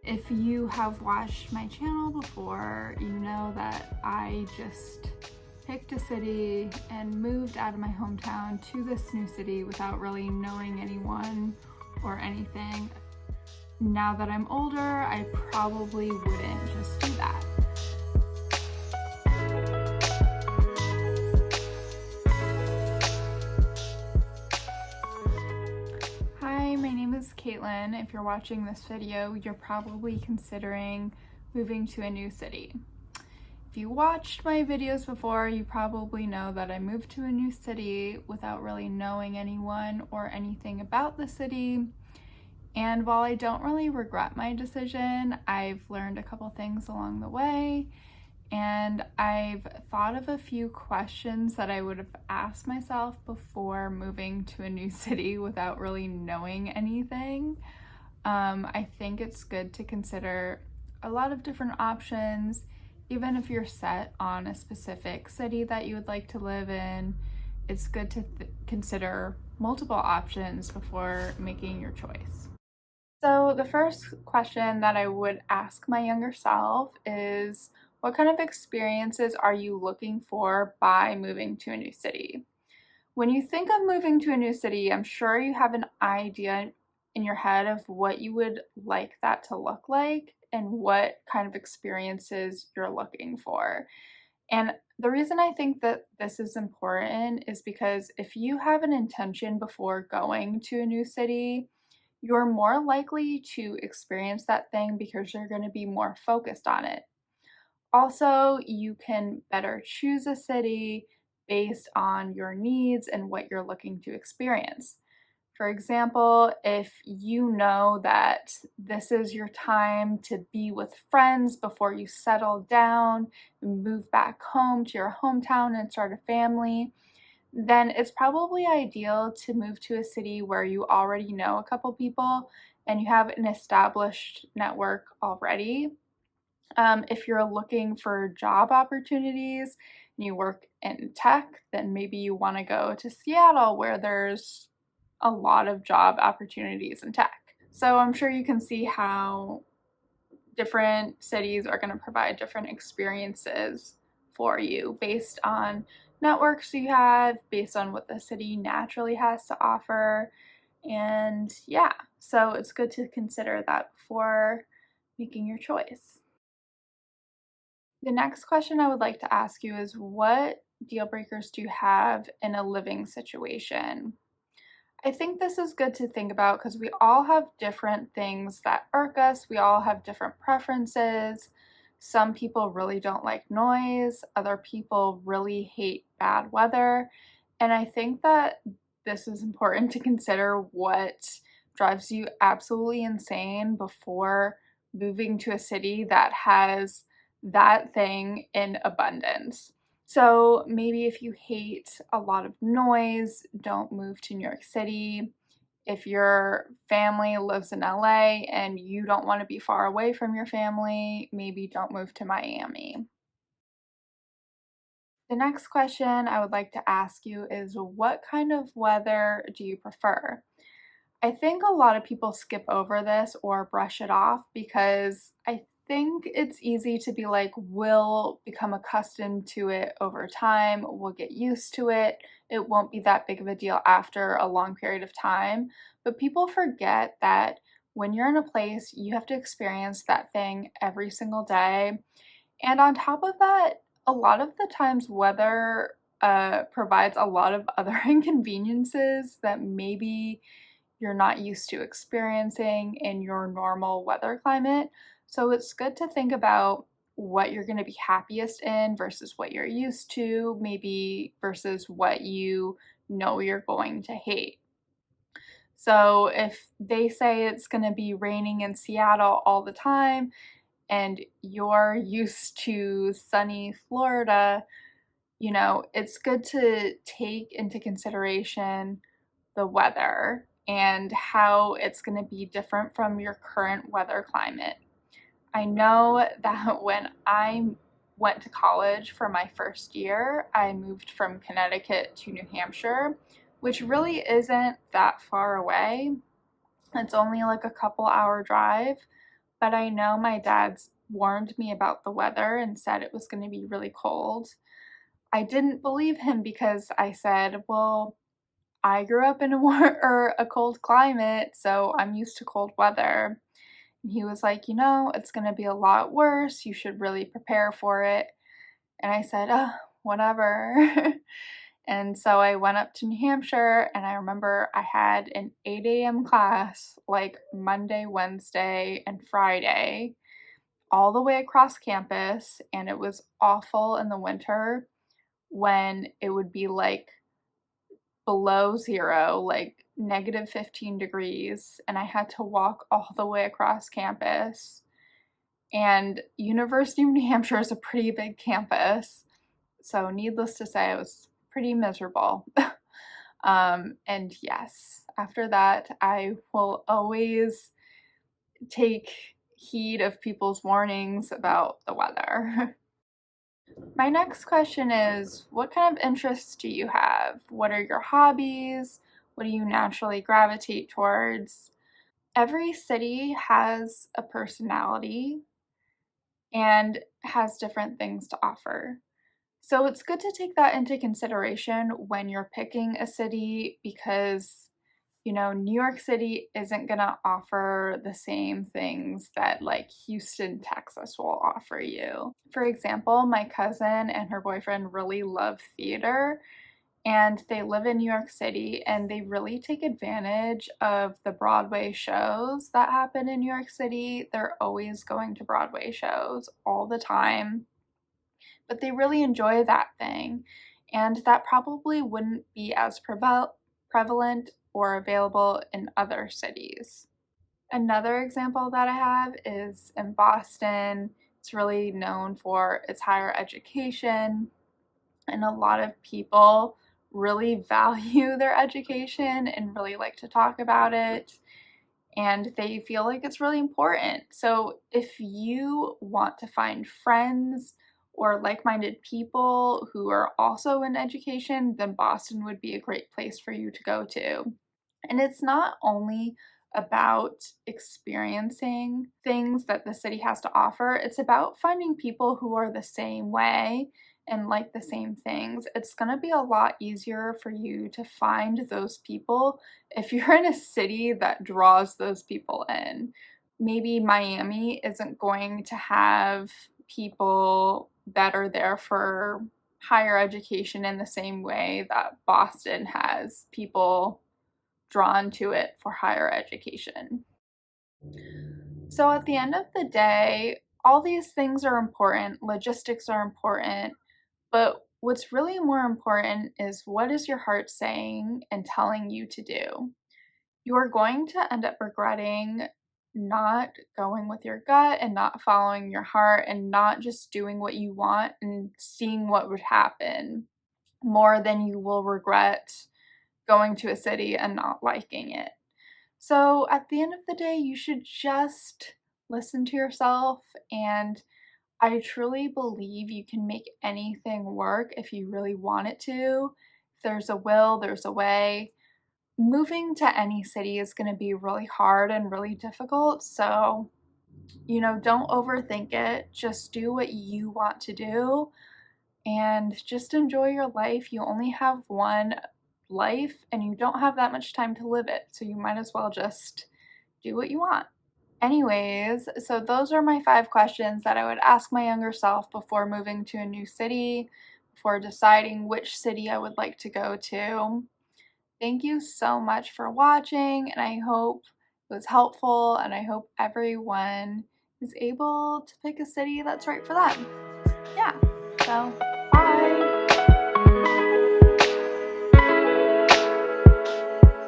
If you have watched my channel before, you know that I just picked a city and moved out of my hometown to this new city without really knowing anyone or anything. Now that I'm older, I probably wouldn't just do that. Hi, my name is Caitlin. If you're watching this video, you're probably considering moving to a new city. If you watched my videos before, you probably know that I moved to a new city without really knowing anyone or anything about the city. And while I don't really regret my decision, I've learned a couple things along the way, and I've thought of a few questions that I would have asked myself before moving to a new city without really knowing anything. I think it's good to consider a lot of different options, even if you're set on a specific city that you would like to live in. It's good to consider multiple options before making your choice. So the first question that I would ask my younger self is, what kind of experiences are you looking for by moving to a new city? When you think of moving to a new city, I'm sure you have an idea in your head of what you would like that to look like and what kind of experiences you're looking for. And the reason I think that this is important is because if you have an intention before going to a new city, you're more likely to experience that thing because you're going to be more focused on it. Also, you can better choose a city based on your needs and what you're looking to experience. For example, if you know that this is your time to be with friends before you settle down and move back home to your hometown and start a family, then it's probably ideal to move to a city where you already know a couple people and you have an established network already. If you're looking for job opportunities and you work in tech, then maybe you want to go to Seattle where there's a lot of job opportunities in tech. So I'm sure you can see how different cities are going to provide different experiences for you based on networks you have, based on what the city naturally has to offer. And yeah, so it's good to consider that before making your choice. The next question I would like to ask you is, what deal breakers do you have in a living situation? I think this is good to think about because we all have different things that irk us. We all have different preferences. Some people really don't like noise, other people really hate bad weather. And I think that this is important to consider what drives you absolutely insane before moving to a city that has that thing in abundance. So maybe if you hate a lot of noise, don't move to New York City. If your family lives in LA and you don't want to be far away from your family, maybe don't move to Miami. The next question I would like to ask you is, what kind of weather do you prefer? I think a lot of people skip over this or brush it off because I think it's easy to be like, we'll become accustomed to it over time, we'll get used to it, it won't be that big of a deal after a long period of time. But people forget that when you're in a place, you have to experience that thing every single day. And on top of that, a lot of the times, weather provides a lot of other inconveniences that maybe you're not used to experiencing in your normal weather climate. So it's good to think about what you're going to be happiest in versus what you're used to, maybe versus what you know you're going to hate. So if they say it's going to be raining in Seattle all the time and you're used to sunny Florida, it's good to take into consideration the weather and how it's going to be different from your current weather climate. I know that when I went to college for my first year, I moved from Connecticut to New Hampshire, which really isn't that far away. It's only like a couple hour drive, but I know my dad's warned me about the weather and said it was going to be really cold. I didn't believe him because I said, well, I grew up in a cold climate, so I'm used to cold weather. And he was like, it's going to be a lot worse. You should really prepare for it. And I said, oh, whatever. And so I went up to New Hampshire, and I remember I had an 8 a.m. class like Monday, Wednesday, and Friday, all the way across campus. And it was awful in the winter when it would be like below zero, like negative 15 degrees, and I had to walk all the way across campus. And University of New Hampshire is a pretty big campus, so needless to say, it was pretty miserable. And yes, after that, I will always take heed of people's warnings about the weather. My next question is, what kind of interests do you have? What are your hobbies? What do you naturally gravitate towards? Every city has a personality and has different things to offer. So it's good to take that into consideration when you're picking a city because, New York City isn't going to offer the same things that like Houston, Texas will offer you. For example, my cousin and her boyfriend really love theater, and they live in New York City, and they really take advantage of the Broadway shows that happen in New York City. They're always going to Broadway shows all the time, but they really enjoy that thing, and that probably wouldn't be as prevalent or available in other cities. Another example that I have is in Boston. It's really known for its higher education, and a lot of people really value their education and really like to talk about it, and they feel like it's really important. So if you want to find friends or like-minded people who are also in education, then Boston would be a great place for you to go to. And it's not only about experiencing things that the city has to offer, it's about finding people who are the same way and like the same things. It's going to be a lot easier for you to find those people if you're in a city that draws those people in. Maybe Miami isn't going to have people that are there for higher education in the same way that Boston has people drawn to it for higher education. So at the end of the day, all these things are important, logistics are important, but what's really more important is what is your heart saying and telling you to do? You are going to end up regretting not going with your gut and not following your heart and not just doing what you want and seeing what would happen more than you will regret going to a city and not liking it. So at the end of the day, you should just listen to yourself, and I truly believe you can make anything work if you really want it to. If there's a will, there's a way. Moving to any city is going to be really hard and really difficult, so don't overthink it. Just do what you want to do and just enjoy your life. You only have one life and you don't have that much time to live it, so you might as well just do what you want. Anyways, so those are my 5 questions that I would ask my younger self before moving to a new city, before deciding which city I would like to go to. Thank you so much for watching, and I hope it was helpful, and I hope everyone is able to pick a city that's right for them. Yeah, so bye!